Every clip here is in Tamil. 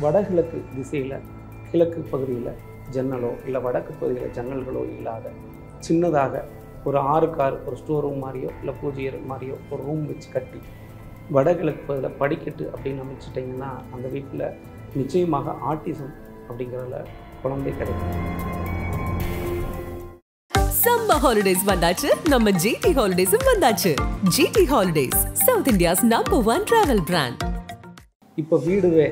வடகிழக்கு திசையில் கிழக்கு பகுதியில் ஜன்னலோ இல்லை வடக்கு பகுதியில் ஜன்னல்களோ இல்லாத சின்னதாக ஒரு 6க்கு 6 ஒரு ஸ்டோர் ரூம் மாதிரியோ இல்லை பூஜை அறை மாதிரியோ ஒரு ரூம் வச்சு கட்டி வடகிழக்கு பகுதியில் படிக்கட்டு அப்படின்னு அமைச்சிட்டிங்கன்னா அந்த வீட்டில் நிச்சயமாக ஆட்டிசம் அப்படிங்கிறதுல குழந்தை கிடைக்கும். சம்மர் ஹாலிடேஸ் வந்தாச்சு, நம்ம ஜிடி ஹாலிடேஸும் வந்தாச்சு. GT holidays, south India's number 1 travel brand. இப்போ வீடுவே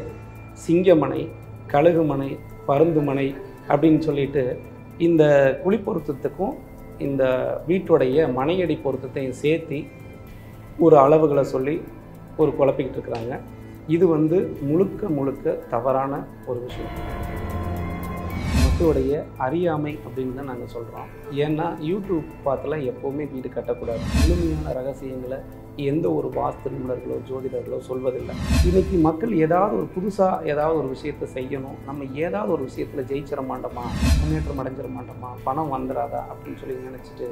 சிங்கமனை, கழுகுமனை, பருந்துமனை அப்படின்னு சொல்லிட்டு இந்த குழி பொருத்தத்துக்கும் இந்த வீட்டுடைய மனையடி பொருத்தத்தையும் சேர்த்து ஒரு அளவுகளை சொல்லி ஒரு குழப்பிக்கிட்டு இருக்கிறாங்க. இது முழுக்க முழுக்க தவறான ஒரு விஷயம். மக்களுடைய அறியாமை அப்படின்னு தான் நாங்கள் சொல்கிறோம். ஏன்னா யூடியூப் பார்த்துலாம் எப்போவுமே வீடு கட்டக்கூடாது. முழுமையான ரகசியங்களை எந்த ஒரு வாஸ்து நிபுணர்களோ ஜோதிடர்களோ சொல்வதில்லை. இன்றைக்கி மக்கள் ஏதாவது ஒரு புதுசாக ஏதாவது ஒரு விஷயத்தை செய்யணும், நம்ம ஏதாவது ஒரு விஷயத்தில் ஜெயிச்சிட மாட்டோமா, முன்னேற்றம் அடைஞ்சிட மாட்டோமா, பணம் வந்துடாதா அப்படின்னு சொல்லி நினச்சிட்டு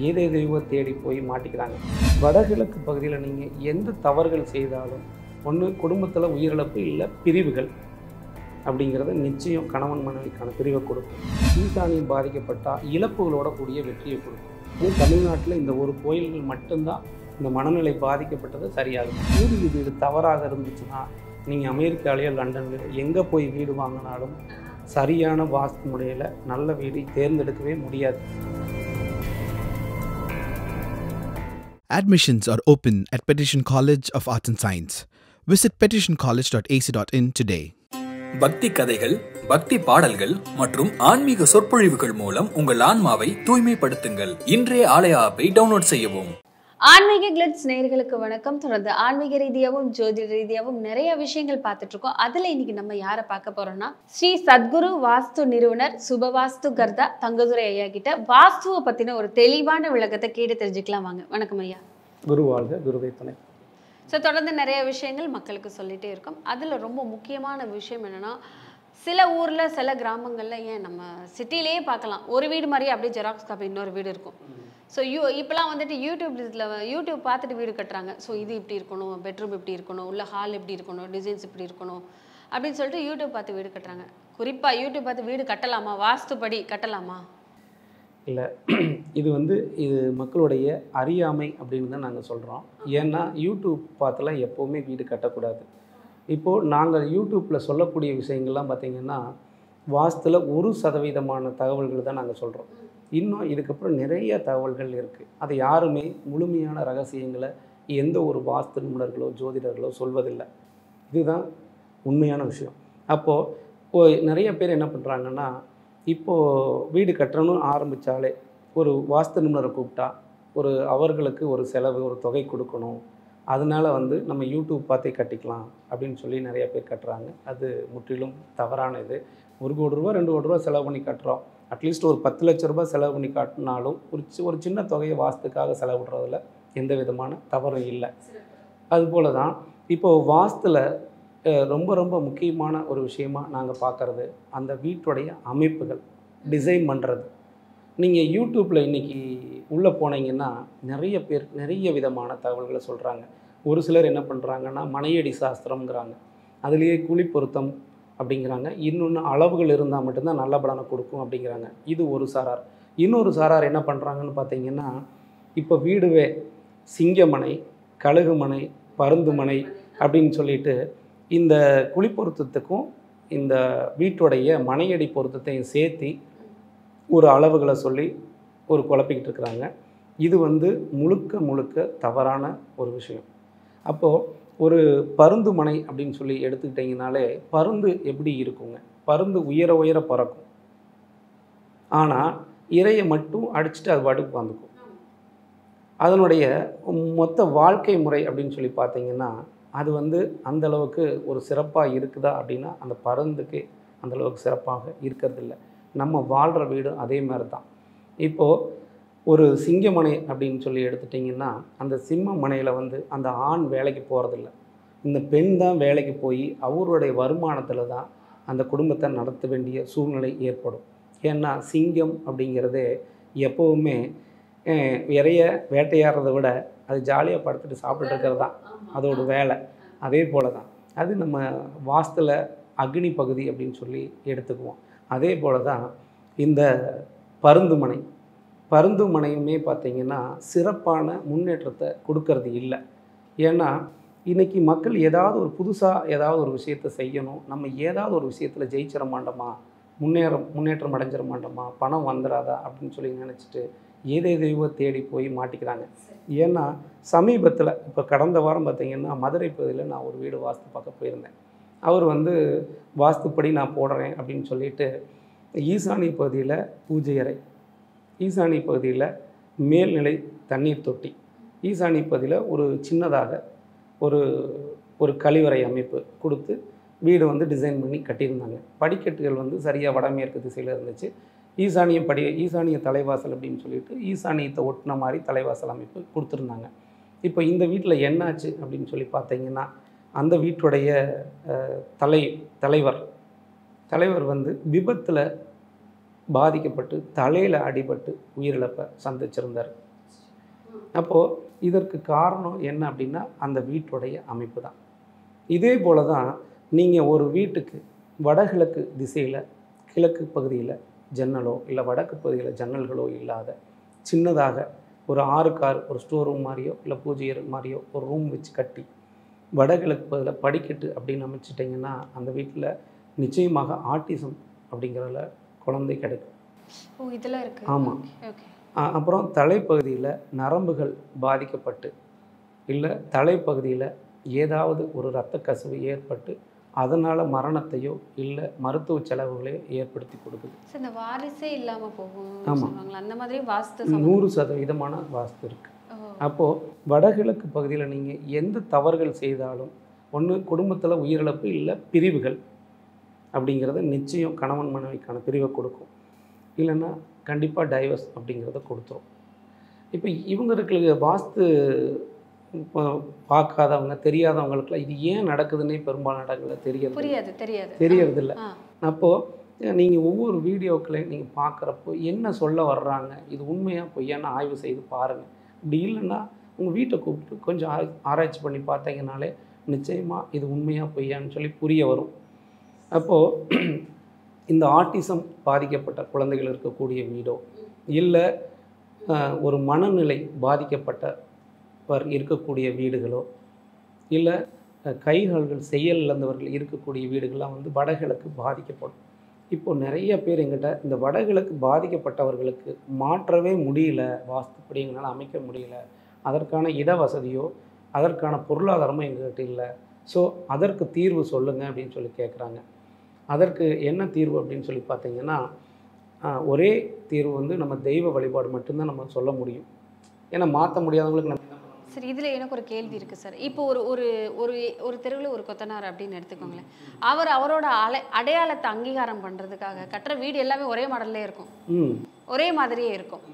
ஏதேதையோ தேடி போய் மாட்டிக்கிறாங்க. வடகிழக்கு பகுதியில் நீங்கள் எந்த தவறுகள் செய்தாலும் ஒன்று குடும்பத்தில் உயிரிழப்பு இல்லை பிரிவுகள் அப்படிங்கிறத நிச்சயம் கணவன் மனைவிக்கான பிரிவை கொடுக்கும். ஈசானியம் பாதிக்கப்பட்டால் இழப்புகளோட கூடிய வெற்றியை கொடுக்கும். தமிழ்நாட்டில் இந்த ஒரு கோயில்கள் மட்டும்தான் இந்த மனநிலை பாதிக்கப்பட்டது சரியாகும். பூர்வீக வீடு தவறாக இருந்துச்சுன்னா நீங்கள் அமெரிக்காலேயோ லண்டன்லேயோ எங்கே போய் வீடு வாங்கினாலும் சரியான வாஸ்து முறையில் நல்ல வீடு தேர்ந்தெடுக்கவே முடியாது. Admissions are open at Petition College of Arts and Science. Visit petitioncollege.ac.in today. பக்தி கதைகள், பக்தி பாடல்கள் மற்றும் ஆன்மீக சொற்பொழிவுகள் மூலம் உங்கள் ஆன்மாவை தூய்மைப்படுத்துங்கள். இன்றைய ஆலய ஆப்பை டவுன்லோட் செய்யவும். ஆன்மீக கிளிட்ஸ் நேயர்களுக்கு வணக்கம். தொடர்ந்து ஆன்மீக ரீதியாகவும் ஜோதிட ரீதியாகவும் நிறைய விஷயங்கள் பார்த்துட்டு இருக்கோம். அதுல இன்னைக்கு நம்ம யாரை பார்க்க போறோம்னா ஸ்ரீ சத்குரு வாஸ்து நிறுவனர் சுபவாஸ்து கர்தா தங்கதுரை ஐயா கிட்ட வாஸ்துவை பத்தின ஒரு தெளிவான விளக்கத்தை கேட்டு தெரிஞ்சுக்கலாம் வாங்க. வணக்கம் ஐயா. குருவாழ்க, குருவை துணை. ஸோ தொடர்ந்து நிறைய விஷயங்கள் மக்களுக்கு சொல்லிகிட்டே இருக்கோம். அதில் ரொம்ப முக்கியமான விஷயம் என்னென்னா, சில ஊரில் சில கிராமங்களில் ஏன் நம்ம சிட்டிலேயே பார்க்கலாம், ஒரு வீடு மாதிரியே அப்படியே ஜெராக்ஸ் காப்பி இன்னொரு வீடு இருக்கும். ஸோ இப்போலாம் யூடியூப் பார்த்துட்டு வீடு கட்டுறாங்க. ஸோ இது இப்படி இருக்கணும், பெட்ரூம் இப்படி இருக்கணும், உள்ள ஹால் இப்படி இருக்கணும், டிசைன்ஸ் இப்படி இருக்கணும் அப்படின்னு சொல்லிட்டு யூடியூப் பார்த்து வீடு கட்டுறாங்க. குறிப்பாக யூடியூப் பார்த்து வீடு கட்டலாமா, வாஸ்துப்படி கட்டலாமா? இல்லை, இது இது மக்களுடைய அறியாமை அப்படின்னு தான் நாங்கள் சொல்கிறோம். ஏன்னா யூடியூப் பார்த்துலாம் எப்போவுமே வீடு கட்டக்கூடாது. இப்போது நாங்கள் யூடியூப்பில் சொல்லக்கூடிய விஷயங்கள்லாம் பார்த்திங்கன்னா வாஸ்துவில் 1% தகவல்கள் தான் நாங்கள் சொல்கிறோம். இன்னும் இதுக்கப்புறம் நிறைய தகவல்கள் இருக்குது. அதை யாருமே முழுமையான ரகசியங்களை எந்த ஒரு வாஸ்து நிபுணர்களோ ஜோதிடர்களோ சொல்வதில்லை. இதுதான் உண்மையான விஷயம். அப்போது நிறைய பேர் என்ன பண்ணுறாங்கன்னா, இப்போது வீடு கட்டணும்னு ஆரம்பித்தாலே ஒரு வாஸ்து நிபுணரை கூப்பிட்டா அவர்களுக்கு ஒரு செலவு, ஒரு தொகை கொடுக்கணும். அதனால் நம்ம யூடியூப் பார்த்தே கட்டிக்கலாம் அப்படின்னு சொல்லி நிறைய பேர் கட்டுறாங்க. அது முற்றிலும் தவறான இது. 1 கோடி ரூபா 2 கோடி ரூபா செலவு பண்ணி கட்டுறோம். அட்லீஸ்ட் ஒரு 10 லட்ச ரூபாய் செலவு பண்ணி காட்டினாலும் ஒரு சின்ன தொகையை வாஸ்துக்காக செலவிடுறதுல எந்த விதமான தவறும் இல்லை. அதுபோல தான் இப்போது வாஸ்துவில் ரொம்ப ரொம்ப முக்கியமான ஒரு விஷயமாக நாங்கள் பார்க்குறது அந்த வீட்டுடைய அமைப்புகள், டிசைன் பண்ணுறது. நீங்கள் யூடியூப்பில் இன்றைக்கி உள்ளே போனீங்கன்னா நிறைய பேர் நிறைய விதமான தகவல்களை சொல்கிறாங்க. ஒரு சிலர் என்ன பண்ணுறாங்கன்னா மனையடி சாஸ்திரம்ங்கிறாங்க, அதுலேயே குழி பொருத்தம் அப்படிங்கிறாங்க. இன்னொன்று அளவுகள் இருந்தால் மட்டும்தான் நல்ல பலனை கொடுக்கும் அப்படிங்கிறாங்க. இது ஒரு சாரார். இன்னொரு சாரார் என்ன பண்ணுறாங்கன்னு பார்த்தீங்கன்னா, இப்போ வீடுவே சிங்கமனை, கழுகுமனை, பருந்துமனை அப்படின்னு சொல்லிட்டு இந்த குழி பொருத்தத்துக்கும் இந்த வீட்டுடைய மனையடி பொருத்தத்தையும் சேர்த்து ஒரு அளவுகளை சொல்லி ஒரு குழப்பிக்கிட்டு இருக்கிறாங்க. இது முழுக்க முழுக்க தவறான ஒரு விஷயம். அப்போது ஒரு பருந்துமனை அப்படின்னு சொல்லி எடுத்துக்கிட்டிங்கனாலே பருந்து எப்படி இருக்குங்க? பருந்து உயர உயர பறக்கும், ஆனால் இரையை மட்டும் அடிச்சுட்டு அது பாட்டுக்கு வந்துக்கும். அதனுடைய மொத்த வாழ்க்கை முறை அப்படின்னு சொல்லி பார்த்தீங்கன்னா அது அந்தளவுக்கு ஒரு சிறப்பாக இருக்குதா அப்படின்னா அந்த பருந்துக்கு அந்தளவுக்கு சிறப்பாக இருக்கிறதில்ல. நம்ம வாழ்கிற வீடு அதே மாதிரி தான். இப்போது ஒரு சிங்கமனை அப்படின்னு சொல்லி எடுத்துட்டிங்கன்னா அந்த சிம்ம மனையில் அந்த ஆண் வேலைக்கு போகிறதில்ல, இந்த பெண் தான் வேலைக்கு போய் அவருடைய வருமானத்தில் தான் அந்த குடும்பத்தை நடத்த வேண்டிய சூழ்நிலை ஏற்படும். ஏன்னா சிங்கம் அப்படிங்கிறதே எப்போவுமே இறைய வேட்டையாடுறதை விட அது ஜாலியாக படுத்துட்டு சாப்பிட்டுட்டு இருக்கிறது தான் அதோட வேலை. அதே போல் தான் அது நம்ம வாஸ்துவில் அக்னி பகுதி அப்படின்னு சொல்லி எடுத்துக்குவோம். அதே போல தான் இந்த பருந்துமனை பருந்துமனையுமே பார்த்திங்கன்னா சிறப்பான முன்னேற்றத்தை கொடுக்கறது இல்லை. ஏன்னா இன்றைக்கி மக்கள் ஏதாவது ஒரு புதுசாக ஏதாவது ஒரு விஷயத்தை செய்யணும், நம்ம ஏதாவது ஒரு விஷயத்தில் ஜெயிச்சிட மாட்டோமா, முன்னேற்றம் அடைஞ்சிட மாட்டோமா, பணம் வந்துடாதா அப்படின்னு சொல்லி நினச்சிட்டு ஏதேதையோ தேடி போய் மாட்டிக்கிறாங்க. ஏன்னா சமீபத்தில் இப்போ கடந்த வாரம் பார்த்திங்கன்னா மதுரை பகுதியில் நான் ஒரு வீடு வாஸ்து பார்க்க போயிருந்தேன். அவர் வாஸ்துப்படி நான் போடுறேன் அப்படின்னு சொல்லிட்டு ஈசானிய பகுதியில் பூஜை அறை, ஈசானிய பகுதியில் மேல்நிலை தண்ணீர் தொட்டி, ஈசானிய பகுதியில் ஒரு சின்னதாக ஒரு கழிவறை அமைப்பு கொடுத்து வீடு டிசைன் பண்ணி கட்டியிருந்தாங்க. படிக்கட்டுகள் சரியாக வடமேற்கு திசையில் இருந்துச்சு. ஈசானிய தலைவாசல் அப்படின்னு சொல்லிட்டு ஈசானியத்தை ஒட்டின மாதிரி தலைவாசல் அமைப்பு கொடுத்துருந்தாங்க. இப்போ இந்த வீட்டில் என்னாச்சு அப்படின்னு சொல்லி பார்த்தீங்கன்னா, அந்த வீட்டுடைய தலைவர் விபத்தில் பாதிக்கப்பட்டு தலையில் அடிபட்டு உயிரிழப்பை சந்திச்சிருந்தார். அப்போது இதற்கு காரணம் என்ன அப்படின்னா அந்த வீட்டுடைய அமைப்பு தான். இதே போல் தான் நீங்கள் ஒரு வீட்டுக்கு வடகிழக்கு திசையில் கிழக்கு பகுதியில் ஜன்னலோ இல்லை வடக்கு பகுதியில் ஜன்னல்களோ இல்லாத சின்னதாக ஒரு 6 ஒரு ஸ்டோர் ரூம் மாதிரியோ இல்லை பூஜை மாதிரியோ ஒரு ரூம் வச்சு கட்டி வடகிழக்கு பகுதியில் படிக்கட்டு அப்படின்னு அமைச்சிட்டிங்கன்னா அந்த வீட்டில் நிச்சயமாக ஆட்டிசம் அப்படிங்கிறதுல குழந்தை கிடைக்கும். இதெல்லாம் இருக்குது. ஆமாம். அப்புறம் தலைப்பகுதியில் நரம்புகள் பாதிக்கப்பட்டு இல்லை தலைப்பகுதியில் ஏதாவது ஒரு இரத்த கசிவு ஏற்பட்டு அதனால் மரணத்தையோ இல்லை மருத்துவ செலவுகளையோ ஏற்படுத்தி கொடுக்குது. இந்த வாரிசே இல்லாமல் போகும். ஆமாம், அந்த மாதிரி வாஸ்து 100% வாஸ்து இருக்குது. அப்போது வடகிழக்கு பகுதியில் நீங்கள் எந்த தவறுகள் செய்தாலும் ஒன்று குடும்பத்தில் உயிரிழப்பு இல்லை பிரிவுகள் அப்படிங்கிறத நிச்சயம் கணவன் மனைவிக்கான பிரிவை கொடுக்கும், இல்லைன்னா கண்டிப்பாக டைவர்ஸ் அப்படிங்கிறத கொடுத்துரும். இப்போ இவங்களுக்கு வாஸ்து பார்க்காதவங்க தெரியாதவங்களுக்குலாம் இது ஏன் நடக்குதுன்னே பெரும்பாலான இடங்களில் தெரியறதில்லை. அப்போது நீங்கள் ஒவ்வொரு வீடியோக்களையும் நீங்கள் பார்க்குறப்போ என்ன சொல்ல வர்றாங்க, இது உண்மையாக பொய்யான்னு ஆய்வு செய்து பாருங்கள். இப்படி இல்லைன்னா உங்கள் வீட்டை கூப்பிட்டு கொஞ்சம் ஆராய்ச்சி பண்ணி பார்த்தீங்கனாலே நிச்சயமாக இது உண்மையாக பொய்யான்னு சொல்லி புரிய வரும். அப்போது இந்த ஆட்டிசம் பாதிக்கப்பட்ட குழந்தைகள் இருக்கக்கூடிய வீடோ இல்லை ஒரு மனநிலை பாதிக்கப்பட்டவர் இருக்கக்கூடிய வீடுகளோ இல்லை கைகால்கள் செயல் இழந்தவர்கள் இருக்கக்கூடிய வீடுகள்லாம் வடகிழக்கு பாதிக்கப்படும். இப்போது நிறைய பேர் எங்கிட்ட இந்த வடகிழக்கு பாதிக்கப்பட்டவர்களுக்கு மாற்றவே முடியல, வாஸ்துப்படி எங்களால் அமைக்க முடியல, அதற்கான இட வசதியோ அதற்கான பொருளாதாரமோ எங்கள்கிட்ட இல்லை, ஸோ அதற்கு தீர்வு சொல்லுங்கள் அப்படின்னு சொல்லி கேட்குறாங்க. அதற்கு என்ன தீர்வு அப்படின்னு சொல்லி பார்த்தீங்கன்னா, ஒரே தீர்வு நம்ம தெய்வ வழிபாடு மட்டும்தான் நம்ம சொல்ல முடியும். ஏன்னா மாற்ற முடியாதவங்களுக்கு நம்ம. சரி, இதில் எனக்கு ஒரு கேள்வி இருக்குது சார். இப்போ ஒரு ஒரு ஒரு ஒரு தெருவில் ஒரு கொத்தனார் அப்படின்னு எடுத்துக்கோங்களேன். அவரோட அடையாளத்தை அங்கீகாரம் பண்ணுறதுக்காக கட்டுற வீடு எல்லாமே ஒரே மாடல்லே இருக்கும், ஒரே மாதிரியே இருக்கும்.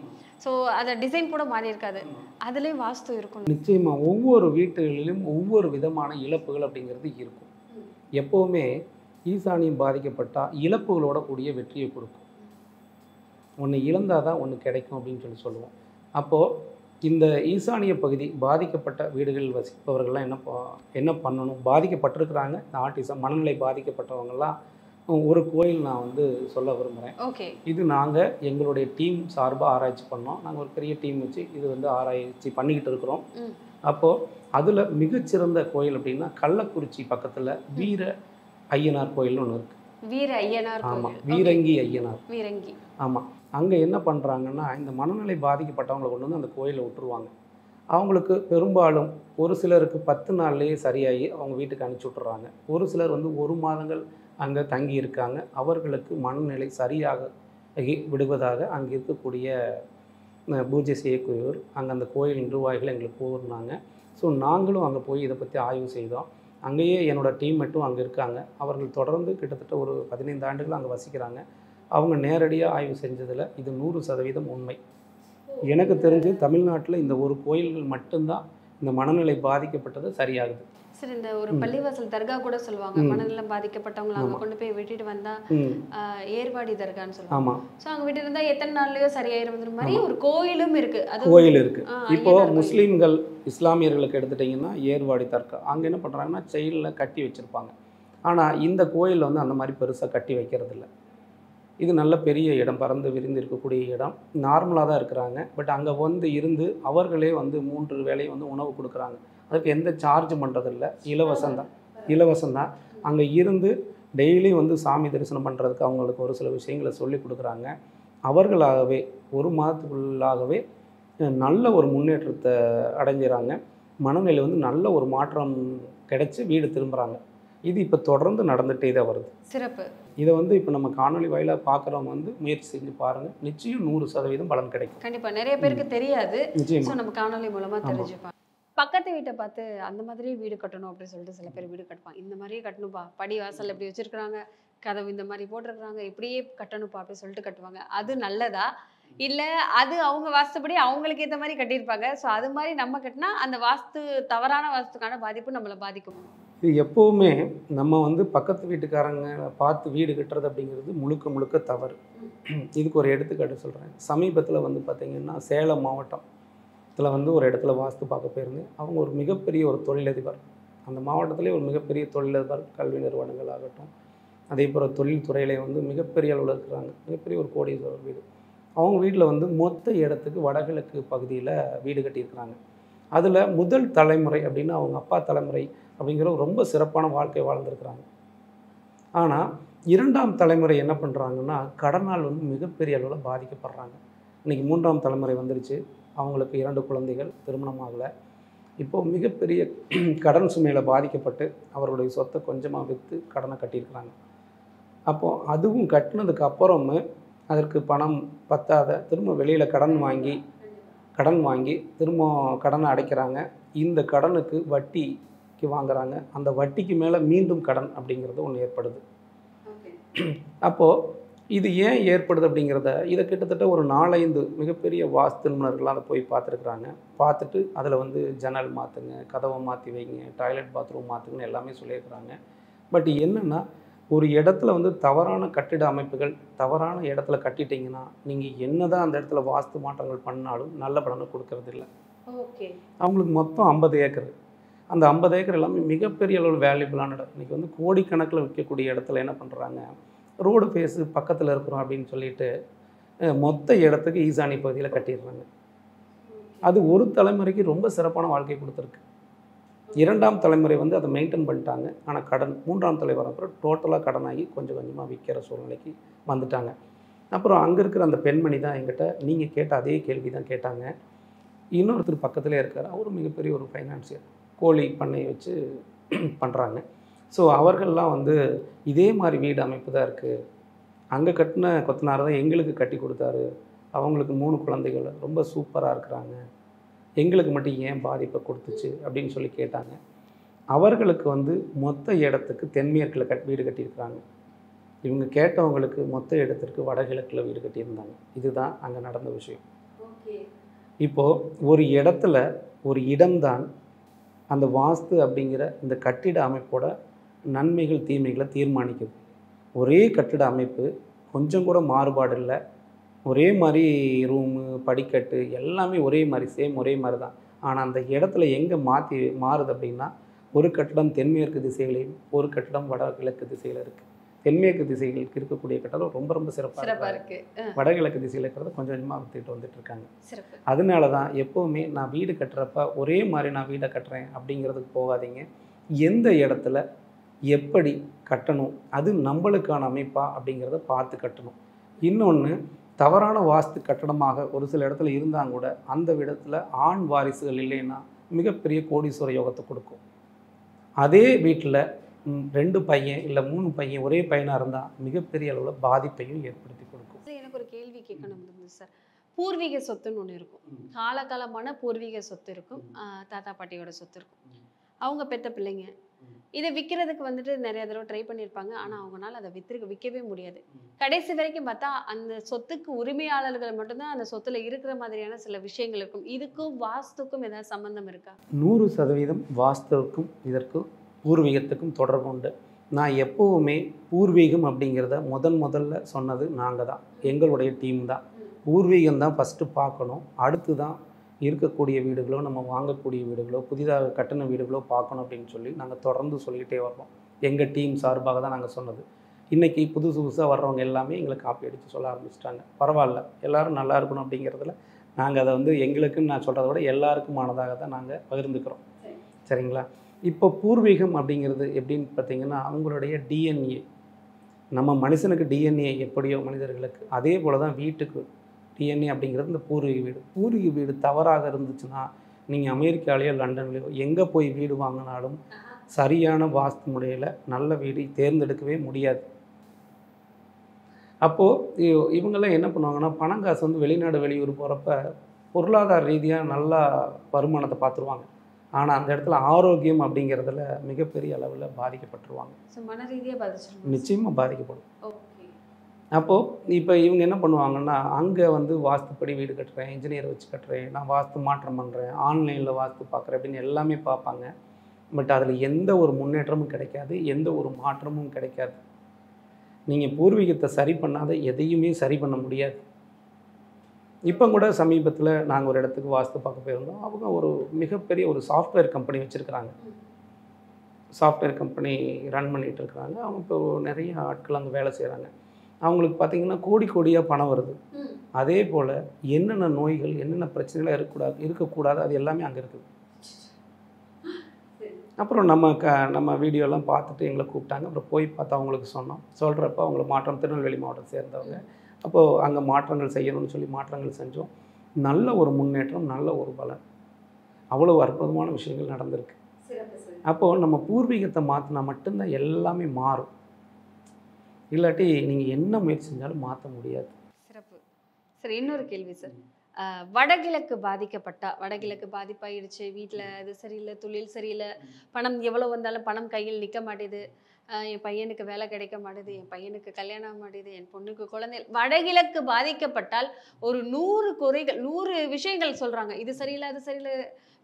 ஸோ அதை டிசைன் கூட மாறி இருக்காது, அதுலேயும் வாஸ்து இருக்கும். நிச்சயமாக ஒவ்வொரு வீட்டுகளிலும் ஒவ்வொரு விதமான இழப்புகள் அப்படிங்கிறது இருக்கும். எப்போவுமே ஈசானியம் பாதிக்கப்பட்டால் இழப்புகளோட கூடிய வெற்றியை கொடுக்கும். ஒன்று இழந்தால் தான் ஒன்று கிடைக்கும் அப்படின்னு சொல்லுவோம். அப்போது இந்த ஈசானிய பகுதி பாதிக்கப்பட்ட வீடுகளில் வசிப்பவர்கள்லாம் என்ன பண்ணணும், பாதிக்கப்பட்டிருக்கிறாங்க இந்த ஆட்டிசம் மனநிலை பாதிக்கப்பட்டவங்கெல்லாம் ஒரு கோயில் நான் சொல்ல விரும்புகிறேன். ஓகே, இது நாங்கள் எங்களுடைய டீம் சார்பாக ஆராய்ச்சி பண்ணோம். நாங்கள் ஒரு பெரிய டீம் வச்சு இது ஆராய்ச்சி பண்ணிக்கிட்டு இருக்கிறோம். அப்போது அதில் மிகச்சிறந்த கோயில் அப்படின்னா கள்ளக்குறிச்சி பக்கத்தில் வீர ஐயனார் கோயில்னு ஒன்று இருக்குது. வீர ஐயனார். ஆமாம், வீரங்கி ஐயனார். வீரங்கி. ஆமாம். அங்கே என்ன பண்ணுறாங்கன்னா இந்த மனநிலை பாதிக்கப்பட்டவங்களை கொண்டு அந்த கோயிலை விட்டுருவாங்க. அவங்களுக்கு பெரும்பாலும் ஒரு சிலருக்கு 10 நாள்லேயே சரியாகி அவங்க வீட்டுக்கு அனுப்பிச்சி விட்டுறாங்க. ஒரு சிலர் 1 மாதங்கள் அங்கே தங்கி இருக்காங்க. அவர்களுக்கு மனநிலை சரியாக விடுவதாக அங்கே இருக்கக்கூடிய பூஜை செய்யக்கூடியவர் அங்கே அந்த கோயில் நிர்வாகிகள் எங்களுக்கு கூறினாங்க. ஸோ நாங்களும் அங்கே போய் இதை பற்றி ஆய்வு செய்தோம். அங்கேயே என்னோடய டீம் மட்டும் அங்கே இருக்காங்க. அவர்கள் தொடர்ந்து கிட்டத்தட்ட ஒரு 15 ஆண்டுகள் அங்கே வசிக்கிறாங்க. அவங்க நேரடியாக ஆய்வு செஞ்சதில் இது 100% உண்மை. எனக்கு தெரிஞ்சு தமிழ்நாட்டில் இந்த ஒரு கோயில்கள் மட்டும்தான் இந்த மனநிலை பாதிக்கப்பட்டது சரியாகுது. சார், இந்த ஒரு பள்ளிவாசல் தர்கா கூட சொல்லுவாங்க, மனநிலை பாதிக்கப்பட்டவங்களை அங்கே கொண்டு போய் விட்டுட்டு வந்தால் ஏர்வாடி தர்கான்னு சொல்லுவாங்க. ஆமாம். ஸோ அங்கே விட்டு இருந்தால் எத்தனை நாள்லையோ சரியாயிருந்த மாதிரி ஒரு கோயிலும் இருக்குது. அது கோயில் இருக்குது. இப்போது முஸ்லீம்கள் இஸ்லாமியர்களுக்கு எடுத்துட்டிங்கன்னா ஏர்வாடி தர்கா அங்கே என்ன பண்ணுறாங்கன்னா செயலில் கட்டி வச்சுருப்பாங்க. ஆனால் இந்த கோயிலில் வந்து அந்த மாதிரி பெருசாக கட்டி வைக்கிறதில்ல. இது நல்ல பெரிய இடம், பறந்து விரிந்து இருக்கக்கூடிய இடம். நார்மலாக தான் இருக்கிறாங்க. பட் அங்கே வந்து இருந்து அவர்களே வந்து 3 வேளையும் வந்து உணவு கொடுக்குறாங்க. அதுக்கு எந்த சார்ஜ் பண்ணுறதில்ல, இலவசம் தான். அங்கே இருந்து டெய்லி வந்து சாமி தரிசனம் பண்ணுறதுக்கு அவங்களுக்கு ஒரு சில விஷயங்களை சொல்லி கொடுக்குறாங்க. அவர்களாகவே 1 மாதத்துக்குள்ளாகவே நல்ல ஒரு முன்னேற்றத்தை அடைஞ்சிறாங்க. மனநிலை வந்து நல்ல ஒரு மாற்றம் கிடைச்சி வீடு திரும்புகிறாங்க. இது இப்போ தொடர்ந்து நடந்துகிட்டே தான் வருது. சிறப்பு. இதை வந்து இப்போ நம்ம காணொலி வாயிலாக பார்க்குறவங்க வந்து முயற்சி செஞ்சு பாருங்கள். நிச்சயம் 100% பலன் கிடைக்கும். கண்டிப்பாக நிறைய பேருக்கு தெரியாது. நிச்சயமா. ஸோ நம்ம காணொலி மூலமாக தெரிஞ்சுப்பாங்க. பக்கத்து வீட்டை பார்த்து அந்த மாதிரி வீடு கட்டணும் அப்படின்னு சொல்லிட்டு சில பேர் வீடு கட்டுப்பாங்க. இந்த மாதிரியே கட்டணும்ப்பா, படி வாசல் இப்படி வச்சிருக்கிறாங்க, கதவு இந்த மாதிரி போட்டிருக்கிறாங்க, இப்படியே கட்டணும்ப்பா அப்படின்னு சொல்லிட்டு கட்டுவாங்க. அது நல்லதா இல்லை அது அவங்க வாஸ்துப்படி அவங்களுக்கு ஏற்ற மாதிரி கட்டியிருப்பாங்க? ஸோ அது மாதிரி நம்ம கட்டினா அந்த வாஸ்து தவறான வாஸ்துக்கான பாதிப்பு நம்மளை பாதிக்கும். இது எப்போவுமே நம்ம வந்து பக்கத்து வீட்டுக்காரங்க பார்த்து வீடு கட்டுறது அப்படிங்கிறது முழுக்க முழுக்க தவறு. இதுக்கு ஒரு எடுத்துக்காட்டு சொல்கிறேன். சமீபத்தில் வந்து பார்த்திங்கன்னா சேலம் மாவட்டத்தில் வந்து ஒரு இடத்துல வாஸ்து பார்க்க போயிருந்தேன். அவங்க ஒரு மிகப்பெரிய ஒரு தொழிலதிபர். அந்த மாவட்டத்திலே ஒரு மிகப்பெரிய தொழிலதிபர், கல்வி நிறுவனங்கள் ஆகட்டும், அதே போல் தொழில்துறையிலே வந்து மிகப்பெரிய அளவில் இருக்கிறாங்க. மிகப்பெரிய ஒரு கோடீஸ்வரர் வீடு. அவங்க வீட்டில் வந்து மொத்த இடத்துக்கு வடகிழக்கு பகுதியில் வீடு கட்டியிருக்கிறாங்க. அதில் முதல் தலைமுறை அப்படின்னா அவங்க அப்பா தலைமுறை அப்படிங்கிற ரொம்ப சிறப்பான வாழ்க்கை வாழ்ந்துருக்கிறாங்க. ஆனால் 2ஆம் தலைமுறை என்ன பண்ணுறாங்கன்னா கடனால் வந்து மிகப்பெரிய அளவில் பாதிக்கப்படுறாங்க. இன்றைக்கி 3ஆம் தலைமுறை வந்துருச்சு. அவங்களுக்கு 2 குழந்தைகள், திருமணம் ஆகலை. இப்போது மிகப்பெரிய கடன் சுமையில் பாதிக்கப்பட்டு அவர்களுடைய சொத்தை கொஞ்சமாக விற்று கடனை கட்டியிருக்கிறாங்க. அப்போது அதுவும் கட்டினதுக்கு அப்புறமும் அதற்கு பணம் பத்தாத திரும்ப வெளியில் கடன் வாங்கி திரும்ப கடனை அடைக்கிறாங்க. இந்த கடனுக்கு வட்டிக்கு வாங்குறாங்க. அந்த வட்டிக்கு மேலே மீண்டும் கடன் அப்படிங்கிறது ஒன்று ஏற்படுது. அப்போது இது ஏன் ஏற்படுது அப்படிங்கிறத இதை கிட்டத்தட்ட ஒரு 4-5 மிகப்பெரிய வாஸ்து நிபுணர்கள் அதை போய் பார்த்துருக்குறாங்க. பார்த்துட்டு அதில் வந்து ஜன்னல் மாற்றுங்க, கதவை மாற்றி வைங்க, டாய்லெட் பாத்ரூம் மாற்றுங்கன்னு எல்லாமே சொல்லியிருக்கிறாங்க. பட் என்னென்னா ஒரு இடத்துல வந்து தவறான கட்டிட அமைப்புகள் தவறான இடத்துல கட்டிட்டிங்கன்னா நீங்கள் என்ன தான் அந்த இடத்துல வாஸ்து மாற்றங்கள் பண்ணாலும் நல்ல பலனை கொடுக்கறது இல்லை. அவங்களுக்கு மொத்தம் 50 ஏக்கர். அந்த 50 ஏக்கர் எல்லாமே மிகப்பெரிய அளவில் வேல்யூபிளான இடம். இன்றைக்கி வந்து கோடிக்கணக்கில் விற்கக்கூடிய இடத்துல என்ன பண்ணுறாங்க, ரோடு ஃபேஸு பக்கத்தில் இருக்கிறோம் அப்படின்னு சொல்லிட்டு மொத்த இடத்துக்கு ஈசானி பகுதியில் கட்டிடுறாங்க. அது ஒரு தலைமுறைக்கு ரொம்ப சிறப்பான வாழ்க்கை கொடுத்துருக்கு. 2ஆம் தலைமுறை வந்து அதை மெயின்டைன் பண்ணிட்டாங்க. ஆனால் கடன் 3ஆம் தலைமுறை அப்புறம் டோட்டலாக கடனாகி கொஞ்சம் கொஞ்சமாக விற்கிற சூழ்நிலைக்கு வந்துட்டாங்க. அப்புறம் அங்கே இருக்கிற அந்த பெண்மணி தான் என்கிட்ட நீங்கள் கேட்ட அதே கேள்வி தான் கேட்டாங்க. இன்னொருத்தர் பக்கத்துலேயே இருக்கார். அவரும் மிகப்பெரிய ஒரு ஃபைனான்சியர், கோழி பண்ணையை வச்சு பண்ணுறாங்க. ஸோ அவர்கள்லாம் வந்து இதே மாதிரி வீடு அமைப்பு தான் இருக்குது. அங்கே கட்டின கொத்தனார் தான் எங்களுக்கு கட்டி கொடுத்தாரு. அவங்களுக்கு 3 குழந்தைகள் ரொம்ப சூப்பராக இருக்கிறாங்க. எங்களுக்கு மட்டும் ஏன் பாதிப்பை கொடுத்துச்சு அப்படின்னு சொல்லி கேட்டாங்க. அவர்களுக்கு வந்து மொத்த இடத்துக்கு தென்மேற்கில் வீடு கட்டியிருக்கிறாங்க. இவங்க கேட்டவங்களுக்கு மொத்த இடத்திற்கு வடகிழக்கில் வீடு கட்டியிருந்தாங்க. இதுதான் அங்கே நடந்த விஷயம். இப்போது ஒரு இடத்துல ஒரு இடம்தான் அந்த வாஸ்து அப்படிங்கிற இந்த கட்டிட அமைப்போட நன்மைகள் தீமைகளை தீர்மானிக்குது. ஒரே கட்டிட அமைப்பு, கொஞ்சம் கூட மாறுபாடு இல்லை. ஒரே மாதிரி ரூமு, படிக்கட்டு எல்லாமே ஒரே மாதிரி, சேம் ஒரே மாதிரி தான். ஆனால் அந்த இடத்துல எங்கே மாறுது அப்படின்னா ஒரு கட்டடம் தென்மேற்கு திசைகளையும் ஒரு கட்டடம் வடகிழக்கு திசையில் இருக்குது. தென்மேற்கு திசைகளுக்கு இருக்கக்கூடிய கட்டடம் ரொம்ப ரொம்ப சிறப்பாக இருக்குது. வடகிழக்கு திசையில் இருக்கிறத கொஞ்சம் கொஞ்சமாக விற்றுட்டு வந்துட்டு இருக்காங்க. அதனால தான் எப்போவுமே நான் வீடு கட்டுறப்ப ஒரே மாதிரி நான் வீடை கட்டுறேன் அப்படிங்கிறதுக்கு போகாதீங்க. எந்த இடத்துல எப்படி கட்டணும், அது நம்மளுக்கான அமைப்பா அப்படிங்கிறத பார்த்து கட்டணும். இன்னொன்று, தவறான வாஸ்து கட்டடமாக ஒரு சில இடத்துல இருந்தாங்க கூட அந்த இடத்துல ஆண் வாரிசுகள் இல்லைன்னா மிகப்பெரிய கோடீஸ்வர யோகத்தை கொடுக்கும். அதே வீட்டில் 2 பையன் இல்லை 3 பையன் ஒரே பையனாக இருந்தால் மிகப்பெரிய அளவில் பாதிப்பையும் ஏற்படுத்தி கொடுக்கும். எனக்கு ஒரு கேள்வி கேட்கணும் இருந்தது சார். பூர்வீக சொத்துன்னு ஒன்று இருக்கும். காலகாலமான பூர்வீக சொத்து இருக்கும். தாத்தா பாட்டியோட சொத்து இருக்கும். அவங்க பெத்த பிள்ளைங்க இதை விற்கிறதுக்கு வந்துட்டு நிறைய தடவை ட்ரை பண்ணியிருப்பாங்க. ஆனால் அவங்களால அதை விற்கவே முடியாது. கடைசி வரைக்கும் பார்த்தா அந்த சொத்துக்கு உரிமையாளர்கள் மட்டும்தான் அந்த சொத்துல இருக்கிற மாதிரியான சில விஷயங்கள் இருக்கும். இதுக்கும் வாஸ்துக்கும் ஏதாவது சம்பந்தம் இருக்கா? 100% வாஸ்துவுக்கும் இதற்கும் பூர்வீகத்துக்கும் தொடர்பு உண்டு. நான் எப்போவுமே பூர்வீகம் அப்படிங்கிறத முதல்ல சொன்னது நாங்கள் தான், எங்களுடைய டீம் தான். பூர்வீகம் தான் ஃபஸ்ட்டு பார்க்கணும். அடுத்து தான் இருக்கக்கூடிய வீடுகளோ, நம்ம வாங்கக்கூடிய வீடுகளோ, புதிதாக கட்டின வீடுகளோ பார்க்கணும் அப்படின்னு சொல்லி நாங்கள் தொடர்ந்து சொல்லிகிட்டே வர்றோம். எங்கள் டீம் சார்பாக தான் நாங்கள் சொன்னது. இன்றைக்கி புதுசாக வர்றவங்க எல்லாமே எங்களை காப்பி அடித்து சொல்ல ஆரம்பிச்சிட்டாங்க. பரவாயில்ல, எல்லோரும் நல்லா இருக்கணும் அப்படிங்கிறதுல நாங்கள் அதை வந்து எங்களுக்குன்னு நான் சொல்கிறத விட எல்லாருக்குமானதாக தான் நாங்கள் பகிர்ந்துக்கிறோம். சரிங்களா? இப்போ பூர்வீகம் அப்படிங்கிறது எப்படின்னு பார்த்தீங்கன்னா, அவங்களுடைய டிஎன்ஏ, நம்ம மனுஷனுக்கு டிஎன்ஏ எப்படியோ மனிதர்களுக்கு அதே போல் தான் வீட்டுக்கு டிஎன்ஏ அப்படிங்கிறது இந்த பூர்வீக வீடு. பூர்வீக வீடு தவறாக இருந்துச்சுன்னா நீங்கள் அமெரிக்காலேயோ லண்டன்லேயோ எங்கே போய் வீடு வாங்கினாலும் சரியான வாஸ்து முறையில் நல்ல வீடு தேர்ந்தெடுக்கவே முடியாது. அப்போது இவங்கெல்லாம் என்ன பண்ணுவாங்கன்னா, பணம் காசு வந்து வெளிநாடு வெளியூர் போகிறப்ப பொருளாதார ரீதியாக நல்லா வருமானத்தை பார்த்துருவாங்க. ஆனால் அந்த இடத்துல ஆரோக்கியம் அப்படிங்கிறதுல மிகப்பெரிய அளவில் பாதிக்கப்பட்டுருவாங்க. மன ரீதியாக பாதிச்சிருவாங்க. நிச்சயமாக பாதிக்கப்படும். அப்போது இப்போ இவங்க என்ன பண்ணுவாங்கன்னா, அங்கே வந்து வாஸ்துப்படி வீடு கட்டுறேன், இன்ஜினியர் வச்சு கட்டுறேன், நான் வாஸ்து மாற்றம் பண்ணுறேன், ஆன்லைனில் வாஸ்து பார்க்குறேன் அப்படின்னு எல்லாமே பார்ப்பாங்க. பட் அதில் எந்த ஒரு முன்னேற்றமும் கிடைக்காது, எந்த ஒரு மாற்றமும் கிடைக்காது. நீங்கள் பூர்வீகத்தை சரி பண்ணாத எதையுமே சரி பண்ண முடியாது. இப்போ கூட சமீபத்தில் நாங்கள் ஒரு இடத்துக்கு வாஸ்து பார்க்க போயிருந்தோம். அவங்க ஒரு மிகப்பெரிய ஒரு சாஃப்ட்வேர் கம்பெனி வச்சுருக்கிறாங்க. சாஃப்ட்வேர் கம்பெனி ரன் பண்ணிகிட்டு இருக்கிறாங்க. அவங்க இப்போ நிறைய ஆட்கள் அங்கே வேலை செய்கிறாங்க. அவங்களுக்கு பார்த்திங்கன்னா கோடி கோடியாக பணம் வருது. அதே போல் என்னென்ன நோய்கள் என்னென்ன பிரச்சனைகள் இருக்கக்கூடாது அது எல்லாமே அங்கே இருக்குது. அப்புறம் நம்ம வீடியோலாம் பார்த்துட்டு எங்களை கூப்பிட்டாங்க. அப்புறம் போய் பார்த்து அவங்களுக்கு சொன்னோம். சொல்கிறப்ப அவங்கள மாற்றம் திருநெல்வேலி மாவட்டம் சேர்ந்தவங்க. அப்போது அங்கே மாற்றங்கள் செய்யணும்னு சொல்லி மாற்றங்கள் செஞ்சோம். நல்ல ஒரு முன்னேற்றம், நல்ல ஒரு பலன், அவ்வளோ அற்புதமான விஷயங்கள் நடந்திருக்கு. அப்போது நம்ம பூர்வீகத்தை மாற்றினா மட்டும்தான் எல்லாமே மாறும். இல்லாட்டி நீங்கள் என்ன முயற்சி செஞ்சாலும் மாற்ற முடியாது. சிறப்பு. சரி, இன்னொரு கேள்வி சார். வடகிழக்கு வடகிழக்கு பாதிப்பாயிடுச்சு, வீட்டில் அது சரியில்லை, தொழில் சரியில்லை, பணம் எவ்வளோ வந்தாலும் பணம் கையில் நிற்க மாட்டேது, என் பையனுக்கு வேலை கிடைக்க மாட்டேது, என் பையனுக்கு கல்யாணம் ஆக மாட்டேது, என் பொண்ணுக்கு குழந்தை. வடகிழக்கு பாதிக்கப்பட்டால் ஒரு 100 குறைகள் 100 விஷயங்கள் சொல்கிறாங்க. இது சரியில்லை, அது சரியில்லை.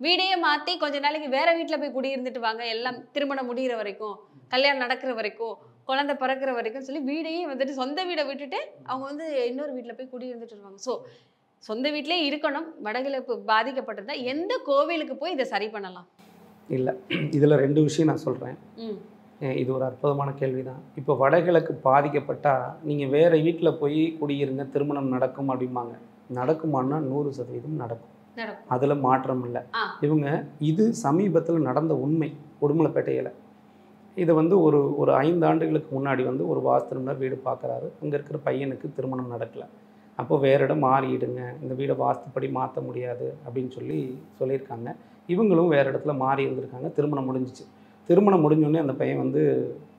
வீடையே மாற்றி கொஞ்ச நாளைக்கு வேற வீட்டில் போய் குடியிருந்துட்டு வாங்க, எல்லாம் திருமணம் முடிகிற வரைக்கும், கல்யாணம் நடக்கிற வரைக்கும், குழந்தை பிறக்கிற வரைக்கும் சொல்லி வீடையே வந்துட்டு சொந்த வீடை விட்டுட்டு அவங்க வந்து இன்னொரு வீட்டில் போய் குடியிருந்துட்டு வருவாங்க. ஸோ சொந்த வீட்டிலே இருக்கணும். வடகிழக்கு பாதிக்கப்பட்டிருந்தா எந்த கோவிலுக்கு போய் இதை சரி பண்ணலாம்? இல்லை, இதில் 2 விஷயம் நான் சொல்கிறேன். இது ஒரு அற்புதமான கேள்வி தான். இப்போ வடகிழக்கு பாதிக்கப்பட்டால் நீங்கள் வேறு வீட்டில் போய் குடியிருங்க, திருமணம் நடக்கும் அப்படிம்பாங்க. நடக்குமான்னா 100% நடக்கும். அதில் மாற்றம் இல்லை. இவங்க இது சமீபத்தில் நடந்த உண்மை. உடுமலைப்பேட்டையில் இதை வந்து ஒரு 5 ஆண்டுகளுக்கு முன்னாடி வந்து ஒரு வாஸ்து நிபுணர் வீடு பார்க்குறாரு. அங்கே இருக்கிற பையனுக்கு திருமணம் நடக்கலை. அப்போ வேறு இடம் மாறிடுங்க, இந்த வீடை வாஸ்துப்படி மாற்ற முடியாது அப்படின்னு சொல்லியிருக்காங்க. இவங்களும் வேறு இடத்துல மாறி இருந்திருக்காங்க. திருமணம் முடிஞ்சிச்சு. திருமணம் முடிஞ்சோடனே அந்த பையன் வந்து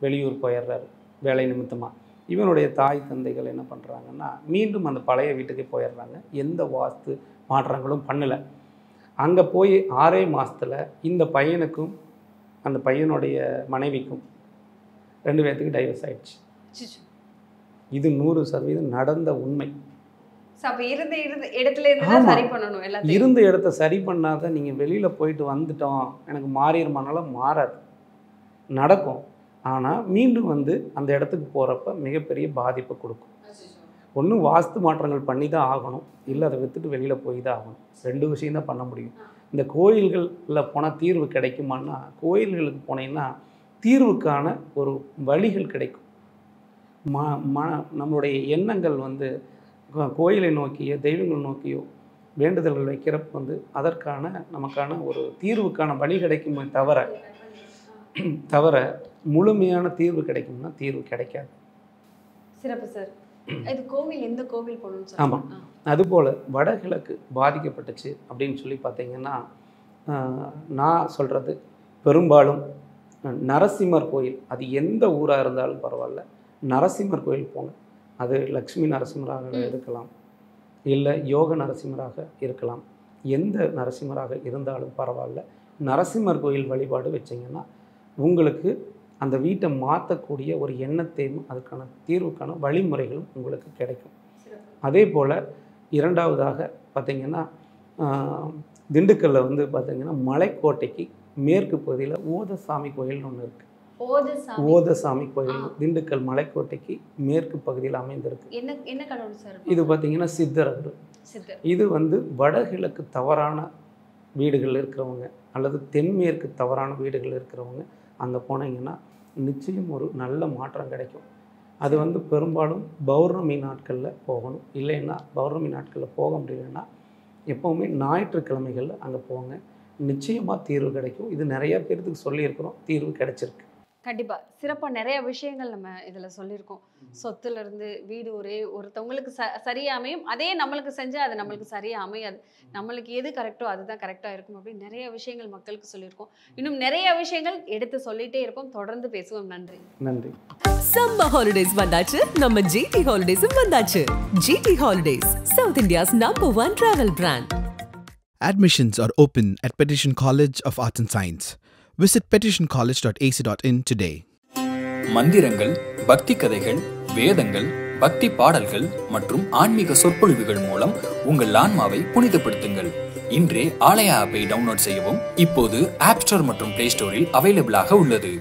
வெளியூர் போயிடுறாரு வேலை நிமித்தமாக. இவனுடைய தாய் தந்தைகள் என்ன பண்ணுறாங்கன்னா, மீண்டும் அந்த பழைய வீட்டுக்கே போயிடுறாங்க. எந்த வாஸ்து மாற்றங்களும் பண்ணலை. அங்கே போய் 6 மாதத்தில் இந்த பையனுக்கும் அந்த பையனுடைய மனைவிக்கும் 2 பேர்த்துக்கு டைவர்ஸ் ஆயிடுச்சு. இது 100% நடந்த உண்மை. இருந்த இடத்த சரி பண்ணாத நீங்கள் வெளியில் போயிட்டு வந்துட்டோம் எனக்கு மாறிடுமானாலும் மாறாது, நடக்கும். ஆனால் மீண்டும் வந்து அந்த இடத்துக்கு போகிறப்ப மிகப்பெரிய பாதிப்பை கொடுக்கும். ஒன்று வாஸ்து மாற்றங்கள் பண்ணி தான் ஆகணும், இல்லை அதை விற்றுட்டு வெளியில் போய் தான் ஆகணும். 2 விஷயம் தான் பண்ண முடியும். இந்த கோயில்களில் போனால் தீர்வு கிடைக்குமான்னா, கோயில்களுக்கு போனீங்கன்னா தீர்வுக்கான ஒரு வழிகள் கிடைக்கும். நம்மளுடைய எண்ணங்கள் வந்து கோயிலை நோக்கியோ தெய்வங்கள் நோக்கியோ வேண்டுதல்கள் வைக்கிறப்ப வந்து அதற்கான நமக்கான ஒரு தீர்வுக்கான வழி கிடைக்குமே தவிர முழுமையான தீர்வு கிடைக்கும்னா தீர்வு கிடைக்காது. சிறப்பு சார். இது கோவில் எந்த கோவில் போகணும் சார்? ஆமாம், அதுபோல் வடகிழக்கு பாதிக்கப்பட்டுச்சு அப்படின்னு சொல்லி பார்த்தீங்கன்னா, நான் சொல்கிறது பெரும்பாலும் நரசிம்மர் கோயில், அது எந்த ஊராக இருந்தாலும் பரவாயில்ல, நரசிம்மர் கோயில் போங்க. அது லக்ஷ்மி நரசிம்மராக இருக்கலாம், இல்லை யோக நரசிம்மராக இருக்கலாம், எந்த நரசிம்மராக இருந்தாலும் பரவாயில்ல. நரசிம்மர் கோயில் வழிபாடு வச்சிங்கன்னா உங்களுக்கு அந்த வீட்டை மாற்றக்கூடிய ஒரு எண்ணத்தையும் அதுக்கான தீர்வுக்கான வழிமுறைகளும் உங்களுக்கு கிடைக்கும். அதே போல் 2வதாக பார்த்திங்கன்னா, திண்டுக்கல்லில் வந்து பார்த்திங்கன்னா மலைக்கோட்டைக்கு மேற்கு பகுதியில் ஓதசாமி கோயில்னு ஒன்று இருக்குது. ஓதசாமி கோயில் திண்டுக்கல் மலைக்கோட்டைக்கு மேற்கு பகுதியில் அமைந்திருக்கு. என்ன கடவுள் சார் இது பார்த்தீங்கன்னா சித்தர். இது வந்து வடகிழக்கு தவறான வீடுகள் இருக்கிறவங்க அல்லது தென்மேற்கு தவறான வீடுகள் இருக்கிறவங்க அங்கே போனீங்கன்னா நிச்சயம் ஒரு நல்ல மாற்றம் கிடைக்கும். அது வந்து பெரும்பாலும் பௌர்ணமி நாட்களில் போகணும். இல்லைன்னா பௌர்ணமி நாட்களில் போக முடியலன்னா எப்போவுமே ஞாயிற்றுக்கிழமைகளில் அங்கே போங்க. நிச்சயமாக தீர்வு கிடைக்கும். இது நிறைய பேர்த்துக்கு சொல்லியிருக்கிறோம், தீர்வு கிடைச்சிருக்கு. கண்டிப்பாக சிறப்பாக நிறைய விஷயங்கள் நம்ம இதில் சொல்லியிருக்கோம். சொத்துலேருந்து வீடு ஒருத்தவங்களுக்கு சரியாக அமையும், அதே நம்மளுக்கு செஞ்சால் அது நம்மளுக்கு சரியாக அமையாது. நம்மளுக்கு எது கரெக்டோ அதுதான் கரெக்டாக இருக்கும் அப்படின்னு நிறைய விஷயங்கள் மக்களுக்கு சொல்லியிருக்கோம். இன்னும் நிறைய விஷயங்கள் எடுத்து சொல்லிகிட்டே இருப்போம். தொடர்ந்து பேசுவோம். நன்றி. நன்றி. சம்மர் ஹாலிடேஸ் வந்தாச்சு, நம்ம ஜிடி ஹாலிடேஸும் வந்தாச்சு. GT holidays, south India's #1 travel brand. Admissions are open at Petition College of Arts and Science. Visit petitioncollege.ac.in today. மந்திரங்கள், பக்தி கதைகள், வேதங்கள், பக்தி பாடல்கள் மற்றும் ஆன்மீக சொற்பொழிவுகள் மூலம் உங்கள் ஆன்மாவை புனிதப்படுத்துங்கள். இன்றே ஆலயா ஆப்பை டவுன்லோட் செய்யவும். இப்போது ஆப் ஸ்டோர் மற்றும் பிளே ஸ்டோரில் அவைலபிளாக உள்ளது.